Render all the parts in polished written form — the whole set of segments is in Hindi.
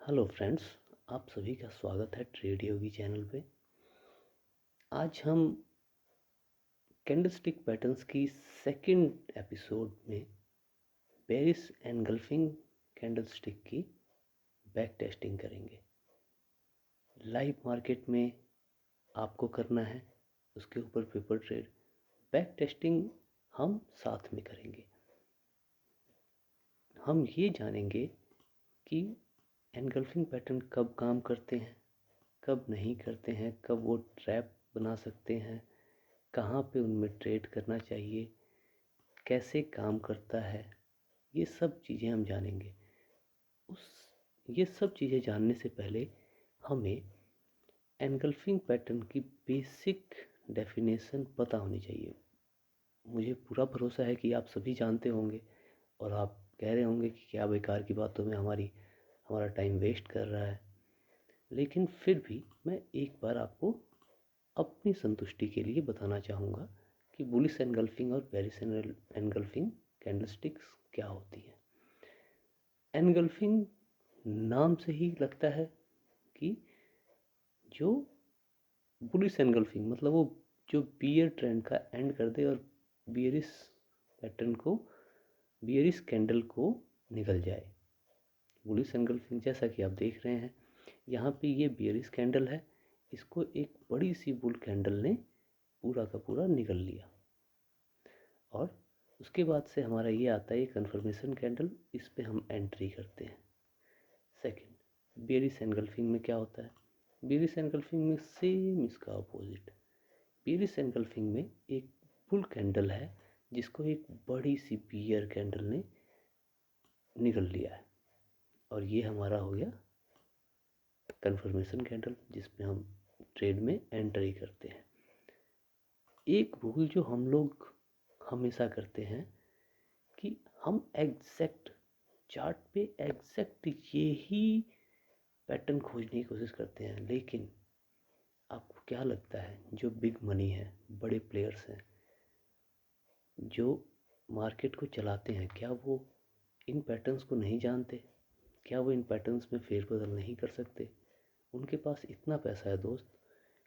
हेलो फ्रेंड्स, आप सभी का स्वागत है ट्रेड योगी चैनल पे। आज हम कैंडलस्टिक पैटर्न्स की सेकंड एपिसोड में पेरिस एनगल्फिंग कैंडलस्टिक की बैक टेस्टिंग करेंगे। लाइव मार्केट में आपको करना है, उसके ऊपर पेपर ट्रेड। बैक टेस्टिंग हम साथ में करेंगे। हम ये जानेंगे कि एनगल्फिंग पैटर्न कब काम करते हैं, कब नहीं करते हैं, कब वो ट्रैप बना सकते हैं, कहाँ पे उनमें ट्रेड करना चाहिए, कैसे काम करता है, ये सब चीज़ें हम जानेंगे। उस ये सब चीज़ें जानने से पहले हमें एनगल्फिंग पैटर्न की बेसिक डेफिनेशन पता होनी चाहिए। मुझे पूरा भरोसा है कि आप सभी जानते होंगे और आप कह रहे होंगे कि क्या बेकार की बातों में हमारा टाइम वेस्ट कर रहा है। लेकिन फिर भी मैं एक बार आपको अपनी संतुष्टि के लिए बताना चाहूँगा कि बुलिश एनगल्फिंग और बेरिश एनगल्फिंग कैंडलस्टिक्स क्या होती है। एनगल्फिंग नाम से ही लगता है कि जो बुलिश एनगल्फिंग मतलब वो जो बियर ट्रेंड का एंड कर दे और बियरिश पैटर्न को, बियरिश कैंडल को निकल जाए। बुलिश एनगल्फिंग जैसा कि आप देख रहे हैं यहाँ पे ये बियरिश कैंडल है, इसको एक बड़ी सी बुल कैंडल ने पूरा का पूरा निगल लिया और उसके बाद से हमारा ये आता है कन्फर्मेशन कैंडल। इस पे हम एंट्री करते हैं। सेकंड, बेरिश एनगल्फिंग में क्या होता है? बेरिश एनगल्फिंग में सेम इसका अपोजिट। बेरिश एनगल्फिंग में एक बुल कैंडल है जिसको एक बड़ी सी बियर कैंडल ने निगल लिया है और ये हमारा हो गया कन्फर्मेशन कैंडल जिसमें हम ट्रेड में एंट्री करते हैं। एक भूल जो हम लोग हमेशा करते हैं कि हम एग्जैक्ट चार्ट पे एग्जैक्ट यही पैटर्न खोजने की कोशिश करते हैं। लेकिन आपको क्या लगता है जो बिग मनी है, बड़े प्लेयर्स हैं, जो मार्केट को चलाते हैं, क्या वो इन पैटर्न्स को नहीं जानते? क्या वो इन पैटर्न्स में फेरबदल नहीं कर सकते? उनके पास इतना पैसा है दोस्त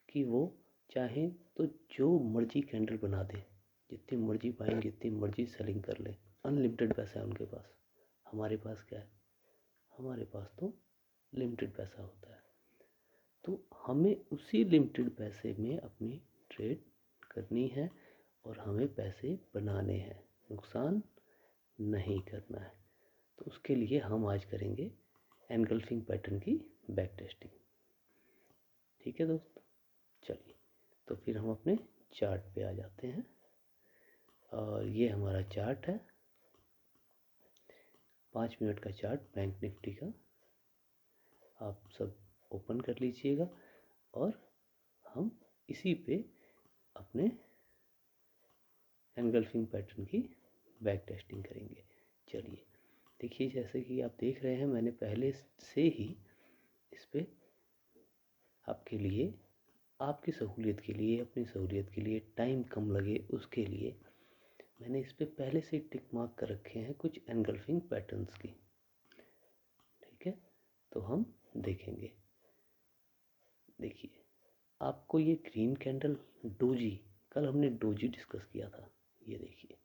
कि वो चाहें तो जो मर्जी कैंडल बना दें, जितनी मर्जी बाइंग जितनी मर्जी सेलिंग कर लें। अनलिमिटेड पैसा है उनके पास। हमारे पास क्या है? हमारे पास तो लिमिटेड पैसा होता है। तो हमें उसी लिमिटेड पैसे में अपनी ट्रेड करनी है और हमें पैसे बनाने हैं, नुकसान नहीं करना है। तो उसके लिए हम आज करेंगे एनगल्फिंग पैटर्न की बैक टेस्टिंग। ठीक है दोस्त, चलिए तो फिर हम अपने चार्ट पे आ जाते हैं और ये हमारा चार्ट है, 5 मिनट का चार्ट बैंक निफ्टी का। आप सब ओपन कर लीजिएगा और हम इसी पे अपने एनगल्फिंग पैटर्न की बैक टेस्टिंग करेंगे। चलिए देखिए, जैसे कि आप देख रहे हैं मैंने पहले से ही इस पे आपके लिए, आपकी सहूलियत के लिए, अपनी सहूलियत के लिए, टाइम कम लगे उसके लिए मैंने इस पे पहले से टिक मार्क कर रखे हैं कुछ एनगल्फिंग पैटर्न्स की। ठीक है, तो हम देखेंगे। देखिए, आपको ये ग्रीन कैंडल डोजी, कल हमने डोजी डिस्कस किया था। ये देखिए,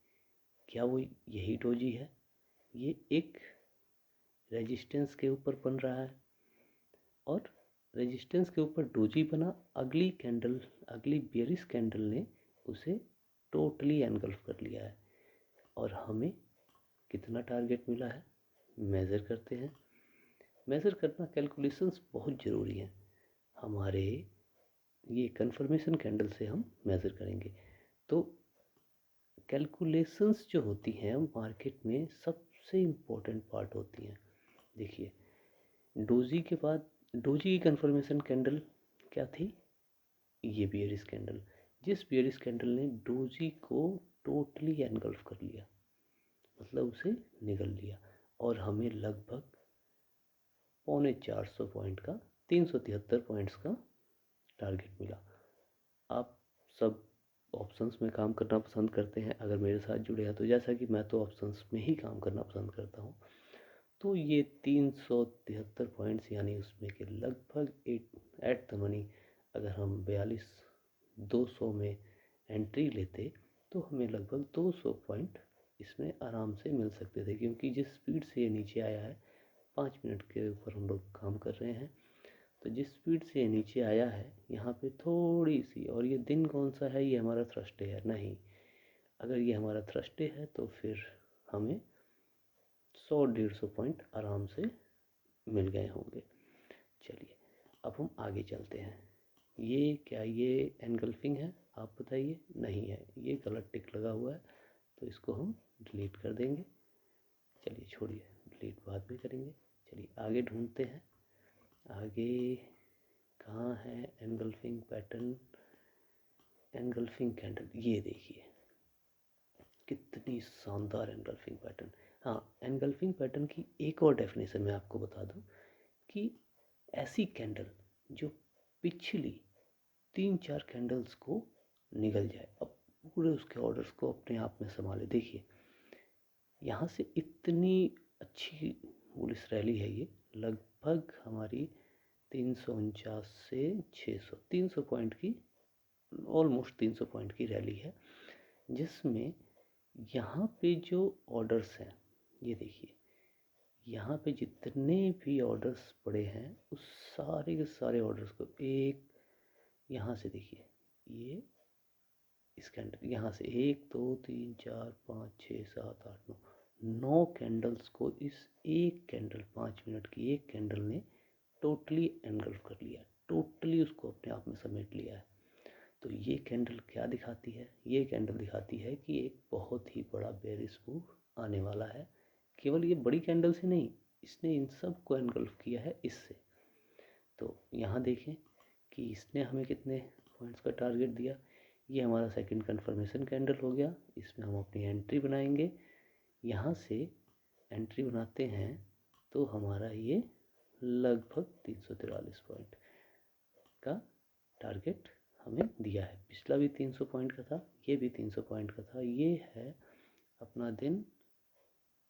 क्या वो यही डोजी है? ये एक रेजिस्टेंस के ऊपर बन रहा है और रेजिस्टेंस के ऊपर डोजी बना। अगली कैंडल, अगली बेयरिश कैंडल ने उसे टोटली एनगल्फ कर लिया है और हमें कितना टारगेट मिला है मेज़र करते हैं। मेज़र करना, कैलकुलेशंस बहुत ज़रूरी है हमारे। ये कन्फर्मेशन कैंडल से हम मेज़र करेंगे। तो कैलकुलेशंस जो होती हैं मार्केट में सबसे इम्पोर्टेंट पार्ट होती हैं। देखिए, डोजी के बाद डोजी की कन्फर्मेशन कैंडल क्या थी? ये बियरिश कैंडल, जिस बियरिश कैंडल ने डोजी को टोटली एनगल्फ कर लिया, मतलब उसे निगल लिया और हमें लगभग 450 पॉइंट का, 373 पॉइंट्स का टारगेट मिला। आप सब ऑप्शंस में काम करना पसंद करते हैं, अगर मेरे साथ जुड़े हैं तो। जैसा कि मैं तो ऑप्शंस में ही काम करना पसंद करता हूँ, तो ये 373 पॉइंट्स यानी उसमें के लगभग एट द मनी अगर हम 42,200 में एंट्री लेते तो हमें लगभग 200 पॉइंट इसमें आराम से मिल सकते थे, क्योंकि जिस स्पीड से ये नीचे आया है 5 मिनट के ऊपर हम लोग काम कर रहे हैं, तो जिस स्पीड से ये नीचे आया है यहाँ पे थोड़ी सी, और ये दिन कौन सा है, ये हमारा थर्सडे है नहीं, अगर ये हमारा थर्सडे है तो फिर हमें 100-150 पॉइंट आराम से मिल गए होंगे। चलिए अब हम आगे चलते हैं। ये क्या ये एनगल्फिंग है, आप बताइए? नहीं है, ये गलत टिक लगा हुआ है, तो इसको हम डिलीट कर देंगे। चलिए छोड़िए, डिलीट बाद में करेंगे। चलिए आगे ढूंढते हैं। आगे कहाँ है एनगल्फिंग पैटर्न? एनगल्फिंग कैंडल, ये देखिए कितनी शानदार एनगल्फिंग पैटर्न। हाँ, एनगल्फिंग पैटर्न की एक और डेफिनेशन मैं आपको बता दूं कि ऐसी कैंडल जो पिछली 3-4 कैंडल्स को निगल जाए, अब पूरे उसके ऑर्डर्स को अपने आप में संभाले। देखिए यहाँ से इतनी अच्छी बुलिश रैली है, ये लगभग हमारी 349 से 600 300 पॉइंट की, ऑलमोस्ट 300 पॉइंट की रैली है, जिसमें यहाँ पे जो ऑर्डर्स हैं, ये देखिए यहाँ पे जितने भी ऑर्डर्स पड़े हैं उस सारे के सारे ऑर्डर्स को एक यहाँ से देखिए, ये इस कैंडल यहाँ से 1 2 3 4 5 6 7 8 9 कैंडल्स को इस एक कैंडल 5 मिनट की एक कैंडल ने टोटली एनगल्फ कर लिया, टोटली उसको अपने आप में समेट लिया है। तो ये कैंडल क्या दिखाती है? ये कैंडल दिखाती है कि एक बहुत ही बड़ा बेयरिश मूव आने वाला है। केवल ये बड़ी कैंडल से नहीं, इसने इन सब को एनगल्फ किया है इससे। तो यहाँ देखें कि इसने हमें कितने पॉइंट्स का टारगेट दिया। ये हमारा सेकंड कंफर्मेशन कैंडल हो गया, इसमें हम अपनी एंट्री बनाएंगे। यहाँ से एंट्री बनाते हैं तो हमारा ये लगभग 343 पॉइंट का टारगेट हमें दिया है। पिछला भी 300 पॉइंट का था, ये भी 300 पॉइंट का था। ये है अपना दिन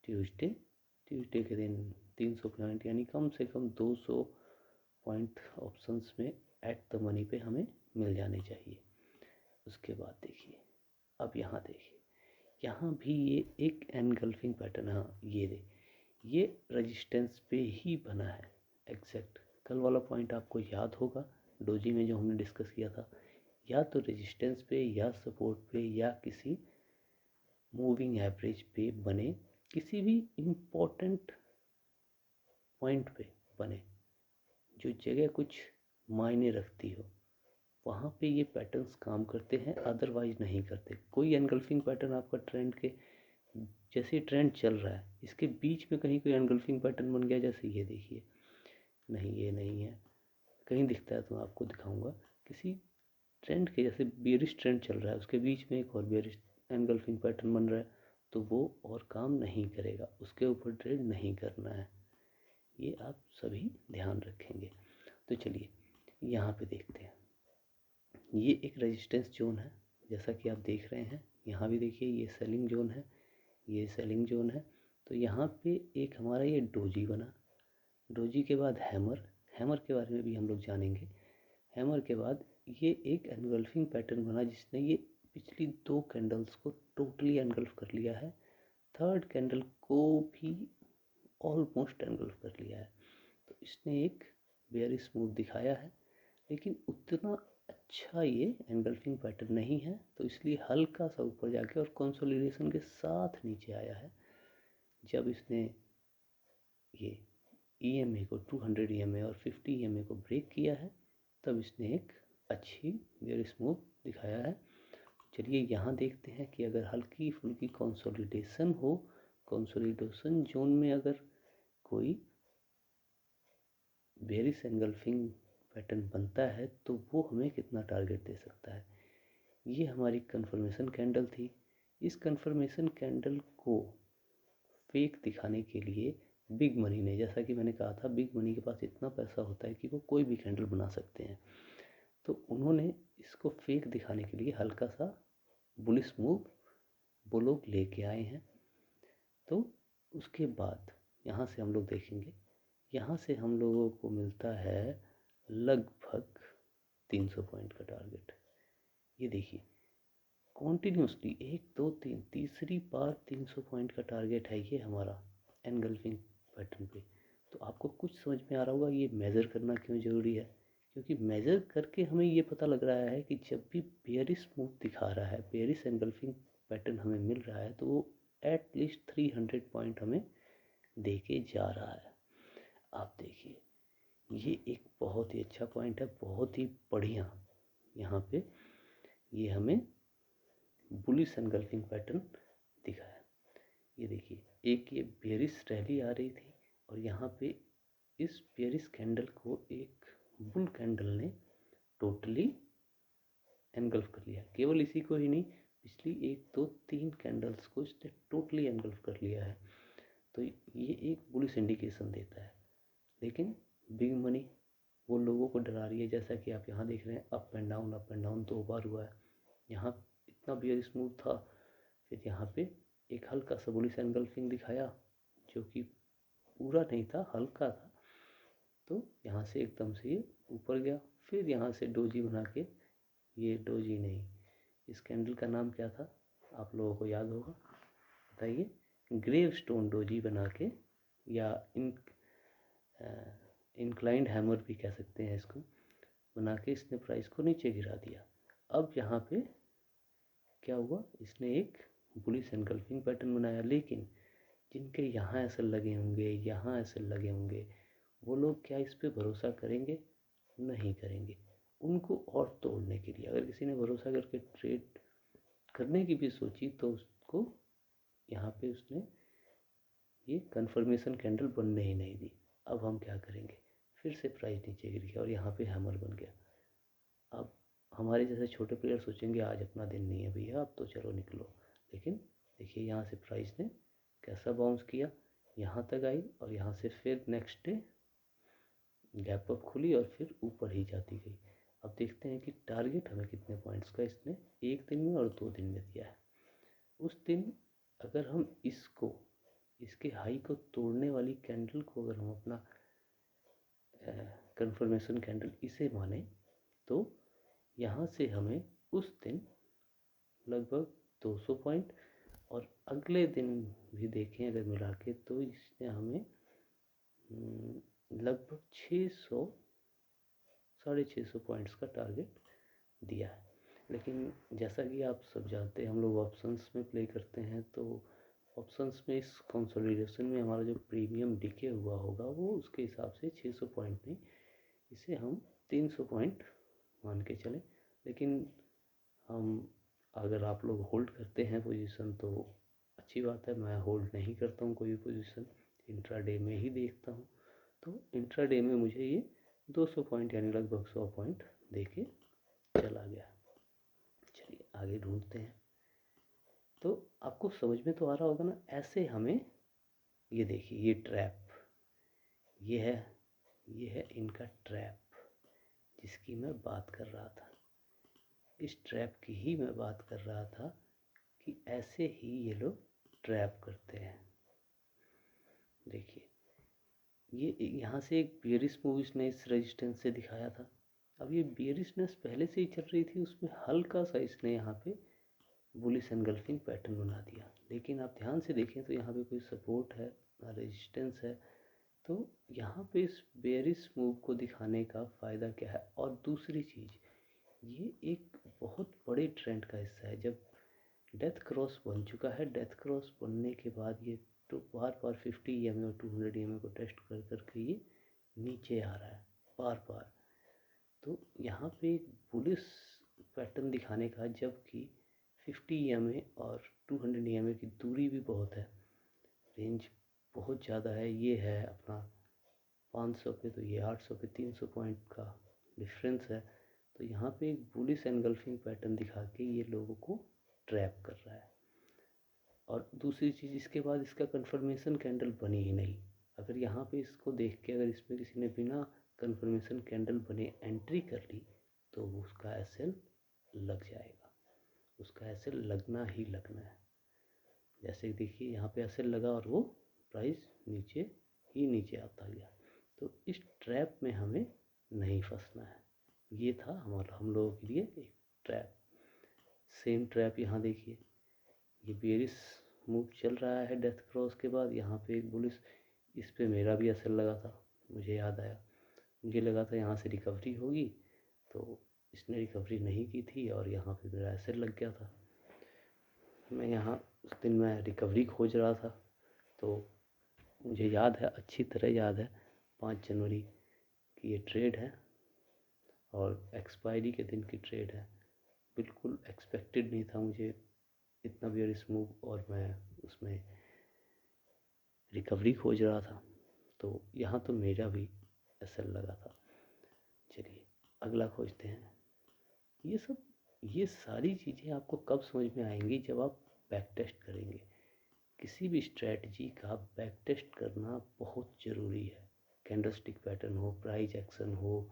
ट्यूसडे के दिन 300 पॉइंट यानी कम से कम 200 पॉइंट ऑप्शंस में एट द मनी पे हमें मिल जाने चाहिए। उसके बाद देखिए, अब यहाँ देखिए, यहाँ भी ये एक एनगल्फिंग पैटर्न है। हाँ ये रेजिस्टेंस पे ही बना है एग्जैक्ट। कल वाला पॉइंट आपको याद होगा डोजी में जो हमने डिस्कस किया था, या तो रेजिस्टेंस पे या सपोर्ट पे या किसी मूविंग एवरेज पे बने, किसी भी इम्पोर्टेंट पॉइंट पे बने जो जगह कुछ मायने रखती हो, वहाँ पे ये पैटर्न्स काम करते हैं, अदरवाइज नहीं करते। कोई एनगल्फिंग पैटर्न आपका ट्रेंड के जैसे ट्रेंड चल रहा है इसके बीच में कहीं कोई एनगल्फिंग पैटर्न बन गया, जैसे ये देखिए, नहीं ये नहीं है, कहीं दिखता है तो मैं आपको दिखाऊंगा। किसी ट्रेंड के जैसे बेयरिश ट्रेंड चल रहा है उसके बीच में एक और बेयरिश एनगल्फिंग पैटर्न बन रहा है, तो वो और काम नहीं करेगा, उसके ऊपर ट्रेड नहीं करना है। ये आप सभी ध्यान रखेंगे। तो चलिए यहाँ पे देखते हैं। ये एक रेजिस्टेंस जोन है, जैसा कि आप देख रहे हैं। यहाँ भी देखिए ये सेलिंग जोन है, ये सेलिंग जोन है। तो यहाँ पे एक हमारा ये डोजी बना, डोजी के बाद हैमर, हैमर के बारे में भी हम लोग जानेंगे। हैमर के बाद ये एक एनगल्फिंग पैटर्न बना जिसने ये पिछली 2 कैंडल्स को टोटली एनगल्फ कर लिया है, थर्ड कैंडल को भी ऑलमोस्ट एनगल्फ कर लिया है। तो इसने एक बेयरिश मूव दिखाया है, लेकिन उतना अच्छा ये एनगल्फिंग पैटर्न नहीं है, तो इसलिए हल्का सा ऊपर जाके और कंसोलिडेशन के साथ नीचे आया है। जब इसने ये EMA को 200 EMA और 50 EMA को ब्रेक किया है, तब इसने एक अच्छी बेयरिश मूव दिखाया है। चलिए यहाँ देखते हैं कि अगर हल्की फुल्की कंसोलिडेशन हो, कंसोलिडेशन जोन में अगर कोई बेयरिश एनगल्फिंग पैटर्न बनता है तो वो हमें कितना टारगेट दे सकता है। ये हमारी कंफर्मेशन कैंडल थी। इस कंफर्मेशन कैंडल को फेक दिखाने के लिए बिग मनी ने, जैसा कि मैंने कहा था, बिग मनी के पास इतना पैसा होता है कि वो कोई भी कैंडल बना सकते हैं, तो उन्होंने इसको फेक दिखाने के लिए हल्का सा बुलिश मूव वो लोग लेके आए हैं। तो उसके बाद यहाँ से हम लोग देखेंगे, यहाँ से हम लोगों को मिलता है लगभग 300 पॉइंट का टारगेट। ये देखिए कॉन्टिन्यूसली 1 2 3 तीसरी बार 300 पॉइंट का टारगेट है ये हमारा एनगल्फिंग पैटर्न पे। तो आपको कुछ समझ में आ रहा होगा ये मेज़र करना क्यों ज़रूरी है, क्योंकि मेज़र करके हमें ये पता लग रहा है कि जब भी बेयरिश मूव दिखा रहा है, बेयरिश एनगल्फिंग पैटर्न हमें मिल रहा है, तो वो एटलीस्ट 300 पॉइंट हमें दे के जा रहा है। आप देखिए ये एक बहुत ही अच्छा पॉइंट है, बहुत ही बढ़िया। यहाँ पे ये हमें बुलिश एनगल्फिंग पैटर्न दिखा है। ये देखिए एक ये बेयरिश रैली आ रही थी और यहाँ पे इस बेयरिश कैंडल को एक बुल कैंडल ने टोटली एनगल्फ कर लिया। केवल इसी को ही नहीं, पिछली 1 2 3 कैंडल्स को इसने टोटली एनगल्फ कर लिया है। तो ये एक बुलिश इंडिकेशन देता है। लेकिन बिग मनी वो लोगों को डरा रही है, जैसा कि आप यहाँ देख रहे हैं अप एंड डाउन 2 बार हुआ है। यहाँ इतना बेयरिश मूव था, फिर यहाँ पे एक हल्का सा बुलिश एनगल्फिंग दिखाया जो कि पूरा नहीं था, हल्का था। तो यहाँ से एकदम से ये ऊपर गया, फिर यहाँ से डोजी बना के, ये डोजी नहीं, इस कैंडल का नाम क्या था आप लोगों को याद होगा, बताइए। ग्रेव स्टोन डोजी बना के, या इंक्लाइंड हैमर भी कह सकते हैं इसको, बना के इसने प्राइस को नीचे गिरा दिया। अब यहाँ पे क्या हुआ, इसने एक बुलिश एनगल्फिंग पैटर्न बनाया, लेकिन जिनके यहाँ ऐसे लगे होंगे, यहाँ ऐसे लगे होंगे, वो लोग क्या इस पे भरोसा करेंगे? नहीं करेंगे। उनको और तोड़ने के लिए अगर किसी ने भरोसा करके ट्रेड करने की भी सोची तो उसको यहाँ पे उसने ये कंफर्मेशन कैंडल बनने ही नहीं दी। अब हम क्या करेंगे, फिर से प्राइस नीचे गिर गया और यहाँ पे हैमर बन गया। अब हमारे जैसे छोटे प्लेयर सोचेंगे आज अपना दिन नहीं है भैया, अब तो चलो निकलो। लेकिन देखिए यहाँ से प्राइस ने कैसा बाउंस किया, यहाँ तक आई और यहाँ से फिर नेक्स्ट डे गैप अप खुली और फिर ऊपर ही जाती गई। अब देखते हैं कि टारगेट हमें कितने पॉइंट्स का इसने 1 दिन में और 2 दिन में दिया है। उस दिन अगर हम इसको, इसके हाई को तोड़ने वाली कैंडल को अगर हम अपना कंफर्मेशन कैंडल इसे माने, तो यहाँ से हमें उस दिन लगभग 200 पॉइंट, और अगले दिन भी देखें अगर मिला के तो इसने हमें लगभग 600 650 पॉइंट्स का टारगेट दिया है। लेकिन जैसा कि आप सब जानते हैं हम लोग ऑप्शंस में प्ले करते हैं, तो ऑप्शंस में इस कंसोलिडेशन में हमारा जो प्रीमियम डिके हुआ होगा वो उसके हिसाब से 600 पॉइंट नहीं, इसे हम 300 पॉइंट मान के चलें। लेकिन हम अगर आप लोग होल्ड करते हैं पोजीशन तो अच्छी बात है, मैं होल्ड नहीं करता हूँ कोई भी पोजीशन, इंट्राडे में ही देखता हूँ। तो इंट्राडे में मुझे ये 200 पॉइंट यानी लगभग 100 पॉइंट दे के चला गया। चलिए आगे ढूंढते हैं। तो आपको समझ में तो आ रहा होगा ना, ऐसे हमें, ये देखिए ये ट्रैप, ये है इनका ट्रैप जिसकी मैं बात कर रहा था। इस ट्रैप की ही मैं बात कर रहा था कि ऐसे ही ये लोग ट्रैप करते हैं। देखिए ये यहाँ से एक बेयरिश मूव इसने इस रेजिस्टेंस से दिखाया था। अब ये बेयरिशनेस पहले से ही चल रही थी, उसमें हल्का सा इसने यहाँ पे बुलिश एनगल्फिंग पैटर्न बना दिया। लेकिन आप ध्यान से देखें तो यहाँ पे कोई सपोर्ट है ना रेजिस्टेंस है। तो यहाँ पे इस बेयरिश मूव को दिखाने का फ़ायदा क्या है? और दूसरी चीज़, ये एक बहुत बड़े ट्रेंड का हिस्सा है। जब डेथ क्रॉस बन चुका है, डेथ क्रॉस बनने के बाद ये तो बार बार 50 EMA और 200 EMA को टेस्ट कर करके ये नीचे आ रहा है बार बार। तो यहाँ पे एक बुलिश पैटर्न दिखाने का, जबकि 50 EMA और 200 EMA की दूरी भी बहुत है, रेंज बहुत ज़्यादा है। ये है अपना 500 पे, तो ये 800 पे 300 पॉइंट का डिफरेंस है। तो यहाँ पे एक बुलिश एनगल्फिंग पैटर्न दिखा के ये लोगों को ट्रैप कर रहा है। और दूसरी चीज़, इसके बाद इसका कंफर्मेशन कैंडल बनी ही नहीं। अगर यहाँ पे इसको देख के अगर इसमें किसी ने बिना कंफर्मेशन कैंडल बने एंट्री कर ली तो उसका एसएल लग जाएगा, उसका एसएल लगना ही लगना है। जैसे देखिए यहाँ पे एसएल लगा और वो प्राइस नीचे ही नीचे आता गया। तो इस ट्रैप में हमें नहीं फंसना है। ये था हमारा हम लोगों के लिए एक ट्रैप। सेम ट्रैप यहाँ देखिए, ये बेरिस मूव चल रहा है डेथ क्रॉस के बाद। यहाँ पे एक बुलिस, इस पे मेरा भी असर लगा था, मुझे याद आया। मुझे लगा था यहाँ से रिकवरी होगी, तो इसने रिकवरी नहीं की थी और यहाँ पे मेरा असर लग गया था। मैं यहाँ उस दिन मैं रिकवरी खोज रहा था, तो मुझे याद है, अच्छी तरह याद है, 5 जनवरी की ये ट्रेड है और एक्सपायरी के दिन की ट्रेड है। बिल्कुल एक्सपेक्टेड नहीं था मुझे इतना बेयरिश मूव, और मैं उसमें रिकवरी खोज रहा था, तो यहाँ तो मेरा भी असर लगा था। चलिए अगला खोजते हैं। ये सारी चीज़ें आपको कब समझ में आएंगी? जब आप बैक टेस्ट करेंगे। किसी भी स्ट्रैटेजी का बैक टेस्ट करना बहुत ज़रूरी है। कैंडलस्टिक पैटर्न हो, प्राइस एक्शन हो,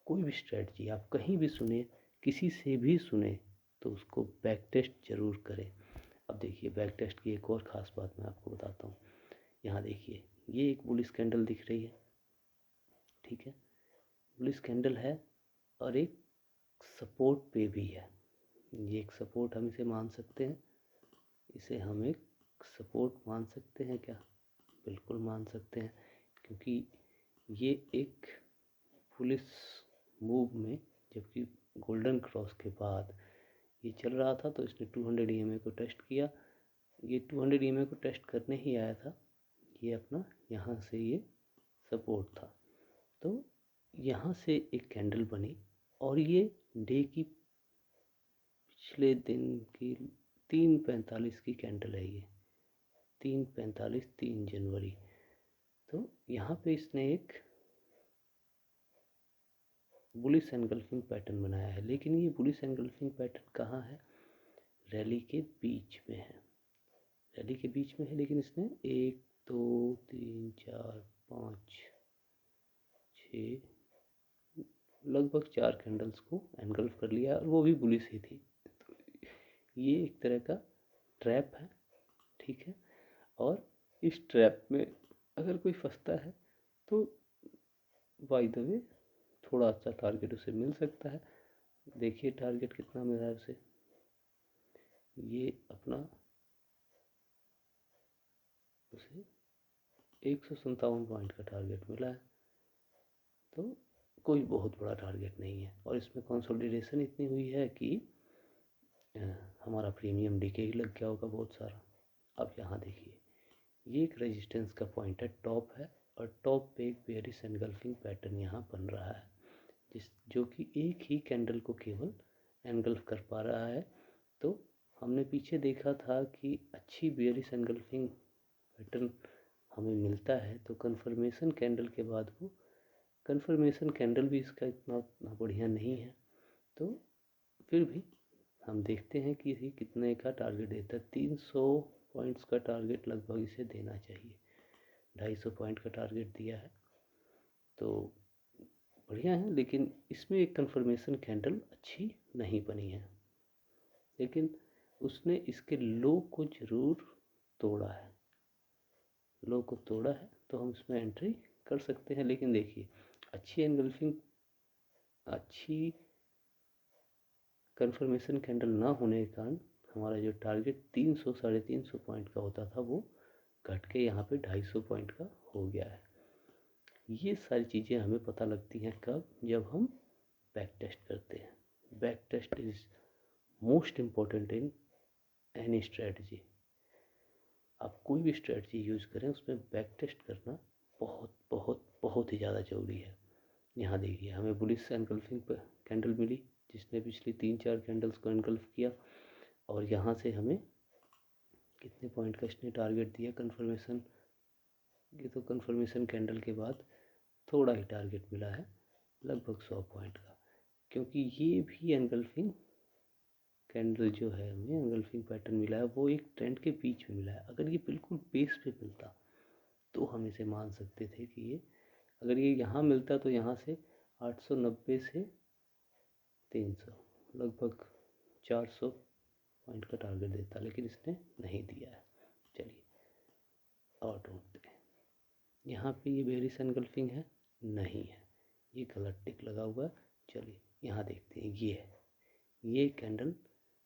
कोई भी स्ट्रैटेजी आप कहीं भी सुने, किसी से भी सुने, तो उसको बैक टेस्ट ज़रूर करें। अब देखिए बैक टेस्ट की एक और ख़ास बात मैं आपको बताता हूँ। यहाँ देखिए, ये एक बुलिश कैंडल दिख रही है, ठीक है, बुलिश कैंडल है और एक सपोर्ट पे भी है। ये एक सपोर्ट हम इसे मान सकते हैं, इसे हम एक सपोर्ट मान सकते हैं क्या? बिल्कुल मान सकते हैं, क्योंकि ये एक बुलिश मूव में, जबकि गोल्डन क्रॉस के बाद ये चल रहा था, तो इसने 200 EMA को टेस्ट किया। ये 200 EMA को टेस्ट करने ही आया था, ये अपना यहाँ से ये सपोर्ट था। तो यहाँ से एक कैंडल बनी और ये डे की पिछले दिन की 3:45 की कैंडल है। ये 3:45 3 जनवरी। तो यहाँ पे इसने एक बुलिश एनगल्फिंग पैटर्न बनाया है, लेकिन ये बुलिश एनगल्फिंग पैटर्न कहाँ है? रैली के बीच में है, रैली के बीच में है, लेकिन इसने 1 2 3 4 5 6 लगभग 4 कैंडल्स को एनगल्फ कर लिया, और वो भी बुलिश ही थी। तो ये एक तरह का ट्रैप है, ठीक है। और इस ट्रैप में अगर कोई फंसता है तो बाय द वे थोड़ा अच्छा टारगेट उसे मिल सकता है। देखिए टारगेट कितना मिला है उसे, ये अपना उसे 157 पॉइंट का टारगेट मिला है। तो कोई बहुत बड़ा टारगेट नहीं है, और इसमें कंसोलिडेशन इतनी हुई है कि हमारा प्रीमियम डीके ही लग गया होगा बहुत सारा। अब यहाँ देखिए, ये एक रेजिस्टेंस का पॉइंट है, टॉप है, और टॉप पे एक बेयरिश एनगल्फिंग पैटर्न यहाँ बन रहा है, जो कि एक ही कैंडल को केवल एनगल्फ कर पा रहा है। तो हमने पीछे देखा था कि अच्छी बेयरिश एनगल्फिंग पैटर्न हमें मिलता है तो कंफर्मेशन कैंडल के बाद वो कंफर्मेशन कैंडल भी इसका इतना बढ़िया नहीं है। तो फिर भी हम देखते हैं कि ये कितने का टारगेट देता है। 300 पॉइंट्स का टारगेट लगभग इसे देना चाहिए, 250 पॉइंट का टारगेट दिया है, तो बढ़िया है। लेकिन इसमें एक कंफर्मेशन कैंडल अच्छी नहीं बनी है, लेकिन उसने इसके लो को ज़रूर तोड़ा है, लो को तोड़ा है, तो हम इसमें एंट्री कर सकते हैं। लेकिन देखिए, अच्छी एनगल्फिंग, अच्छी कंफर्मेशन कैंडल ना होने के कारण हमारा जो टारगेट 300 350 पॉइंट का होता था, वो घट के यहाँ पे 250 पॉइंट का हो गया है। ये सारी चीज़ें हमें पता लगती हैं कब? जब हम बैक टेस्ट करते हैं। Back test is most important in any strategy. आप कोई भी स्ट्रेटजी यूज़ करें, उसमें बैक टेस्ट करना बहुत बहुत बहुत ही ज़्यादा ज़रूरी है। यहाँ देखिए, हमें बुलिश एनगल्फिंग कैंडल मिली, जिसने पिछली 3-4 कैंडल्स को एनगल्फ किया, और यहाँ से हमें कितने पॉइंट का इसने टारगेट दिया कंफर्मेशन। ये तो कंफर्मेशन कैंडल के बाद थोड़ा ही टारगेट मिला है, लगभग 100 पॉइंट का, क्योंकि ये भी एनगल्फिंग कैंडल जो है, हमें एनगल्फिंग पैटर्न मिला है, वो एक ट्रेंड के बीच में मिला है। अगर ये बिल्कुल बेस पे मिलता तो हम इसे मान सकते थे कि ये, अगर ये यहाँ मिलता तो यहाँ से 890 से 300 लगभग 400 पॉइंट का टारगेट देता, लेकिन इसने नहीं दिया है। चलिए और ढूंढते हैं। यहाँ पे ये बेरिश एनगल्फिंग है, नहीं है, ये गलत टिक लगा हुआ है। चलिए यहाँ देखते हैं, ये है, ये कैंडल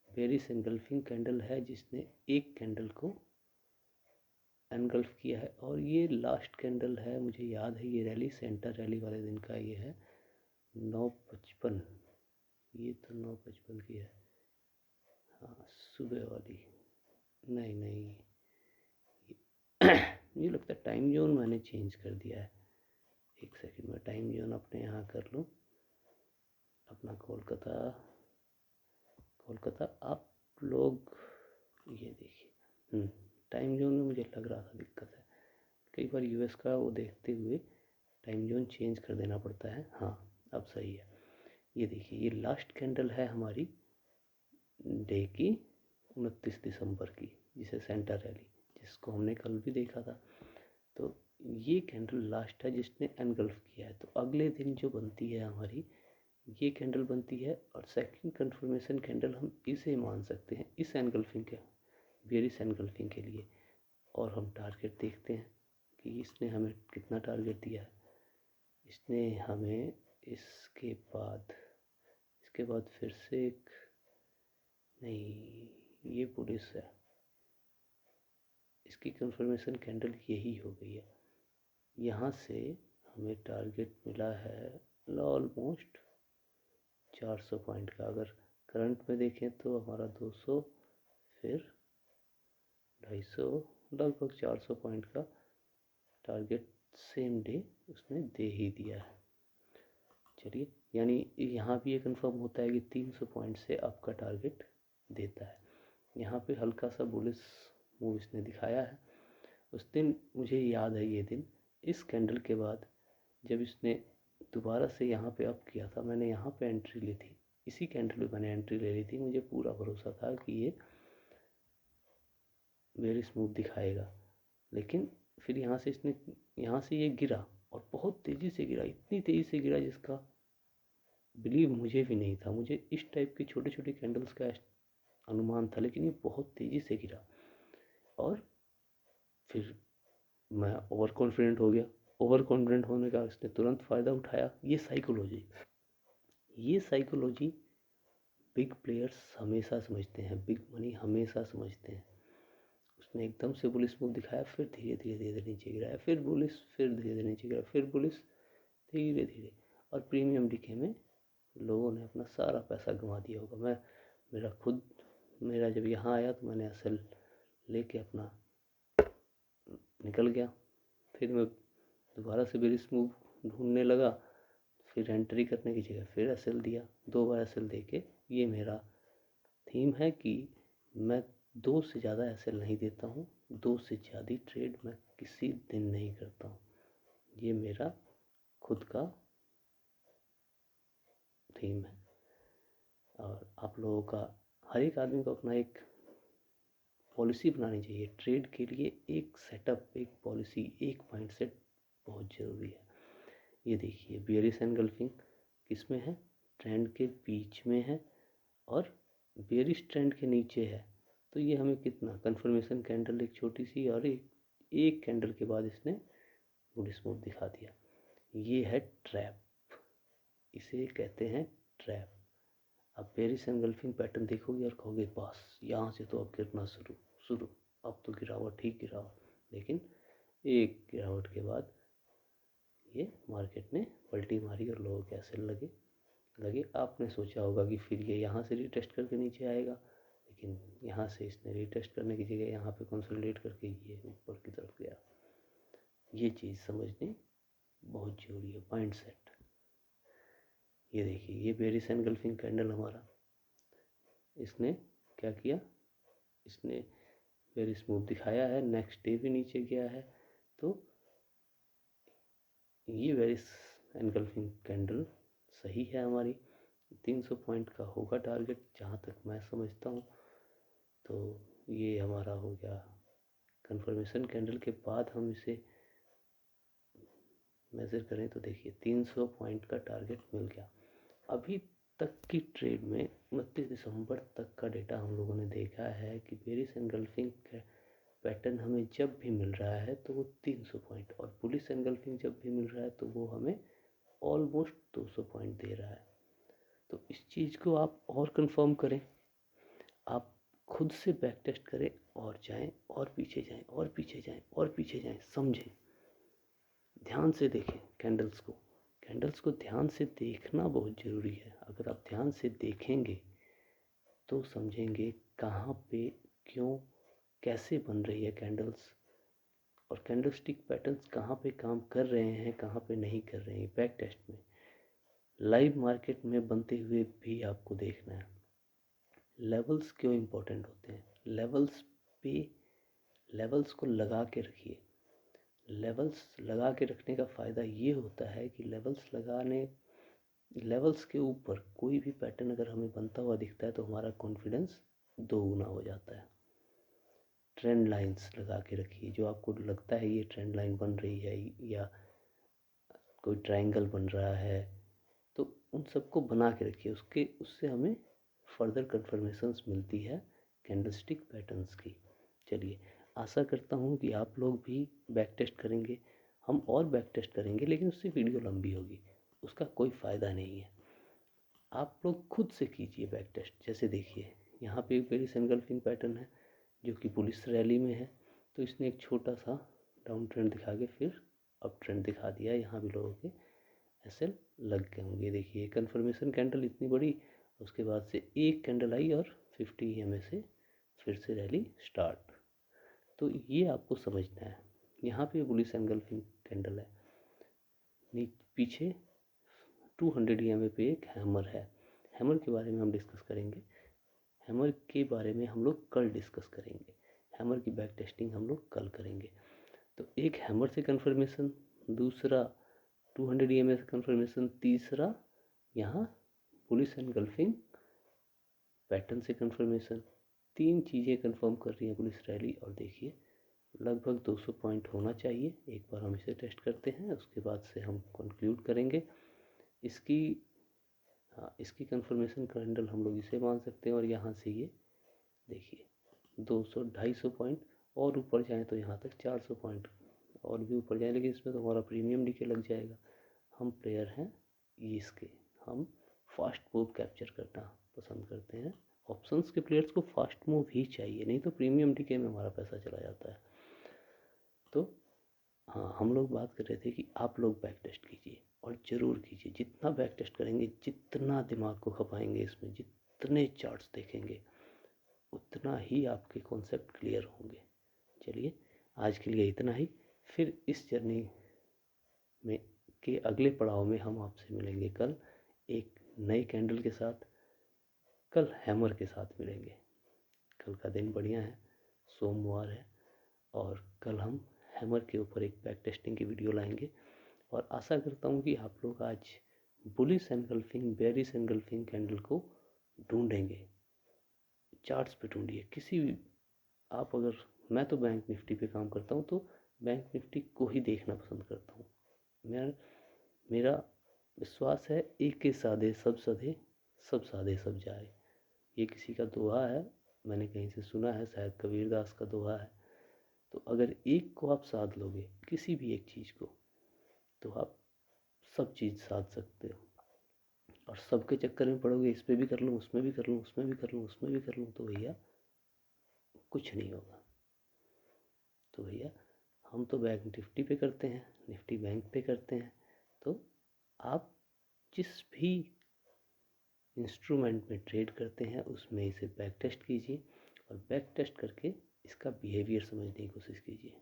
बेरिश एनगल्फिंग कैंडल है जिसने एक कैंडल को एनगल्फ किया है। और ये लास्ट कैंडल है, मुझे याद है ये रैली सेंटर रैली वाले दिन का ये है 9:55, ये तो 9:55 की है, हाँ सुबह वाली, नहीं नहीं मुझे लगता है टाइम जोन मैंने चेंज कर दिया है। एक सेकंड में टाइम जोन अपने यहाँ कर लूँ, अपना कोलकाता, कोलकाता आप लोग ये देखिए, टाइम जोन में मुझे लग रहा था दिक्कत है, कई बार यूएस का वो देखते हुए टाइम जोन चेंज कर देना पड़ता है। हाँ अब सही है। ये देखिए ये लास्ट कैंडल है हमारी डे की 29 दिसंबर की, जिसे सेंटर रैली, जिसको हमने कल भी देखा था। तो ये कैंडल लास्ट है जिसने एनगल्फ किया है। तो अगले दिन जो बनती है हमारी ये कैंडल बनती है, और सेकंड कंफर्मेशन कैंडल हम इसे मान सकते हैं इस एनगल्फिंग के, बेरिश एनगल्फिंग के लिए। और हम टारगेट देखते हैं कि इसने हमें कितना टारगेट दिया है। इसने हमें इसके बाद फिर से एक, नहीं ये पुलिस है, इसकी कंफर्मेशन कैंडल यही हो गई है। यहाँ से हमें टारगेट मिला है ऑलमोस्ट 400 पॉइंट का। अगर करंट में देखें तो हमारा 200, फिर 250, लगभग 400 पॉइंट का टारगेट सेम डे उसने दे ही दिया है। चलिए यानी यहाँ भी ये कंफर्म होता है कि 300 पॉइंट से आपका टारगेट देता है। यहाँ पे हल्का सा बुलिश मूव इसने दिखाया है। उस दिन मुझे याद है, ये दिन इस कैंडल के बाद जब इसने दोबारा से यहाँ पे अप किया था, मैंने यहाँ पे एंट्री ली थी, इसी कैंडल में मैंने एंट्री ले ली थी। मुझे पूरा भरोसा था कि ये वेरी स्मूथ दिखाएगा, लेकिन फिर यहाँ से ये गिरा, और बहुत तेज़ी से गिरा, इतनी तेज़ी से गिरा जिसका बिलीव मुझे भी नहीं था। मुझे इस टाइप की छोटे छोटे कैंडल्स का अनुमान था, लेकिन ये बहुत तेज़ी से गिरा। और फिर मैं ओवर कॉन्फिडेंट हो गया। ओवर कॉन्फिडेंट होने का इसने तुरंत फ़ायदा उठाया। ये साइकोलॉजी बिग प्लेयर्स हमेशा समझते हैं, बिग मनी हमेशा समझते हैं। उसने एकदम से बुलिश मूव दिखाया, फिर धीरे धीरे धीरे धीरे नीचे गिराया, फिर बुलिश, फिर धीरे धीरे नीचे गिराया, फिर बुलिश, धीरे धीरे। और प्रीमियम डीके में लोगों ने अपना सारा पैसा गंवा दिया होगा। मेरा जब यहाँ आया तो मैंने एसएल लेके अपना निकल गया। फिर मैं दोबारा से बेरिश मूव ढूंढने लगा, फिर एंट्री करने की जगह फिर एसएल दिया, 2 बार एसएल दे के। ये मेरा थीम है कि मैं 2 से ज़्यादा एसएल नहीं देता हूँ, 2 से ज़्यादा ट्रेड मैं किसी दिन नहीं करता हूँ। ये मेरा खुद का थीम है। और आप लोगों का, हर एक आदमी को अपना एक पॉलिसी बनानी चाहिए ट्रेड के लिए। एक सेटअप, एक पॉलिसी, एक माइंडसेट बहुत ज़रूरी है। ये देखिए बेयरिश एनगल्फिंग किस में है, ट्रेंड के बीच में है और बेयरिश ट्रेंड के नीचे है। तो ये हमें कितना कंफर्मेशन कैंडल, एक छोटी सी, और एक कैंडल के बाद इसने बुलिश मूव दिखा दिया। ये है ट्रैप, इसे कहते हैं ट्रैप। अब बेयरिश एनगल्फिंग पैटर्न देखोगे और कहोगे बस यहाँ से तो अब गिरना शुरू, अब तो गिरावट ही गिरावट। लेकिन एक गिरावट के बाद ये मार्केट ने पलटी मारी और लोगों के ऐसे लगे। आपने सोचा होगा कि फिर ये यहाँ से रीटेस्ट करके नीचे आएगा, लेकिन यहाँ से इसने रीटेस्ट करने की जगह यहाँ पे कंसोलिडेट करके ये ऊपर की तरफ गया। ये चीज़ समझनी बहुत ज़रूरी है, माइंड सेट। ये देखिए ये बेरिश एनगल्फिंग कैंडल हमारा, इसने क्या किया, इसने बेरिश मूव दिखाया है, नेक्स्ट डे भी नीचे गया है। तो ये बेरिश एनगल्फिंग कैंडल सही है हमारी। 300 पॉइंट का होगा टारगेट जहाँ तक मैं समझता हूँ। तो ये हमारा हो गया कंफर्मेशन कैंडल के बाद हम इसे मेज़र करें तो देखिए 300 पॉइंट का टारगेट मिल गया। अभी तक की ट्रेड में 29 दिसंबर तक का डेटा हम लोगों ने देखा है कि बेरिश एनगल्फिंग पैटर्न हमें जब भी मिल रहा है तो वो 300 पॉइंट, और बुलिश एनगल्फिंग जब भी मिल रहा है तो वो हमें ऑलमोस्ट 200 पॉइंट दे रहा है। तो इस चीज़ को आप और कंफर्म करें, आप खुद से बैक टेस्ट करें और जाएं और पीछे जाएं और पीछे जाएं और पीछे जाएं, समझें, ध्यान से देखें कैंडल्स को ध्यान से देखना बहुत ज़रूरी है। अगर आप ध्यान से देखेंगे तो समझेंगे कहाँ पे, क्यों, कैसे बन रही है कैंडल्स, और कैंडलस्टिक पैटर्न्स कहाँ पे काम कर रहे हैं, कहाँ पे नहीं कर रहे हैं। बैक टेस्ट में लाइव मार्केट में बनते हुए भी आपको देखना है। लेवल्स क्यों इम्पोर्टेंट होते हैं? लेवल्स को लगा के रखिए। लेवल्स लगा के रखने का फ़ायदा ये होता है कि लेवल्स के ऊपर कोई भी पैटर्न अगर हमें बनता हुआ दिखता है तो हमारा कॉन्फिडेंस दोगुना हो जाता है। ट्रेंड लाइंस लगा के रखिए, जो आपको लगता है ये ट्रेंड लाइन बन रही है या कोई ट्रायंगल बन रहा है, तो उन सबको बना के रखिए। उससे हमें फर्दर कंफर्मेशंस मिलती है कैंडलस्टिक पैटर्न्स की। चलिए, आशा करता हूँ कि आप लोग भी बैक टेस्ट करेंगे, हम और बैक टेस्ट करेंगे, लेकिन उससे वीडियो लंबी होगी, उसका कोई फ़ायदा नहीं है। आप लोग खुद से कीजिए बैक टेस्ट। जैसे देखिए, यहाँ पे एक बेरिश एनगल्फिंग पैटर्न है जो कि बुलिश रैली में है, तो इसने एक छोटा सा डाउन ट्रेंड दिखा के फिर अप ट्रेंड दिखा दिया। यहाँ भी लोगों के एसएल लग गए होंगे। देखिए कंफर्मेशन कैंडल इतनी बड़ी, उसके बाद से एक कैंडल आई और 50 EMA से फिर से रैली स्टार्ट। तो ये आपको समझना है। यहाँ पे बुलिश एनगल्फिंग कैंडल है, पीछे 200 EMA पे एक हैमर है। हैमर के बारे में हम डिस्कस करेंगे, हैमर के बारे में हम लोग कल डिस्कस करेंगे, हैमर की बैक टेस्टिंग हम लोग कल करेंगे। तो एक हैमर से कंफर्मेशन, दूसरा 200 EMA से कंफर्मेशन, तीसरा यहाँ बुलिश एनगल्फिंग पैटर्न से कंफर्मेशन। तीन चीज़ें कंफर्म कर रही हैं बुलिश रैली। और देखिए लगभग 200 पॉइंट होना चाहिए। एक बार हम इसे टेस्ट करते हैं, उसके बाद से हम कंक्लूड करेंगे। इसकी कंफर्मेशन कैंडल हम लोग इसे मान सकते हैं। और यहाँ से ये देखिए 200-250 पॉइंट और ऊपर जाएँ तो यहाँ तक 400 पॉइंट और भी ऊपर जाए, लेकिन इसमें तो हमारा प्रीमियम डीके लग जाएगा। हम प्लेयर हैं इसके, हम फास्ट मूव कैप्चर करना पसंद करते हैं। ऑप्शंस के प्लेयर्स को फास्ट मूव ही चाहिए, नहीं तो प्रीमियम डीके में हमारा पैसा चला जाता है। तो हाँ, हम लोग बात कर रहे थे कि आप लोग बैक टेस्ट कीजिए और ज़रूर कीजिए। जितना बैक टेस्ट करेंगे, जितना दिमाग को खपाएंगे इसमें, जितने चार्ट्स देखेंगे, उतना ही आपके कॉन्सेप्ट क्लियर होंगे। चलिए, आज के लिए इतना ही। फिर इस जर्नी में के अगले पड़ाव में हम आपसे मिलेंगे कल एक नई कैंडल के साथ। कल हैमर के साथ मिलेंगे। कल का दिन बढ़िया है, सोमवार है, और कल हम हैमर के ऊपर एक बैक टेस्टिंग की वीडियो लाएंगे। और आशा करता हूँ कि आप लोग आज bullish engulfing, bearish engulfing candle को ढूंढेंगे, चार्ट्स पे ढूंढिए। किसी भी आप अगर, मैं तो बैंक निफ्टी पे काम करता हूँ, तो बैंक निफ्टी को ही देखना पसंद करता हूँ। मेरा विश्वास है, एक के साधे सब सधे, सब साधे सब जाए। ये किसी का दोहा है, मैंने कहीं से सुना है, शायद कबीरदास का दोहा है। तो अगर एक को आप साध लोगे, किसी भी एक चीज़ को, तो आप सब चीज़ साध सकते हो। और सबके चक्कर में पड़ोगे, इस पर भी कर लूँ, उसमें भी कर लूँ, उसमें भी कर लूँ, उसमें भी कर लूँ, तो भैया कुछ नहीं होगा। तो भैया हम तो बैंक निफ्टी पे करते हैं, निफ्टी बैंक पे करते हैं। तो आप जिस भी इंस्ट्रूमेंट में ट्रेड करते हैं उसमें इसे बैक टेस्ट कीजिए, और बैक टेस्ट करके इसका बिहेवियर समझने की कोशिश कीजिए।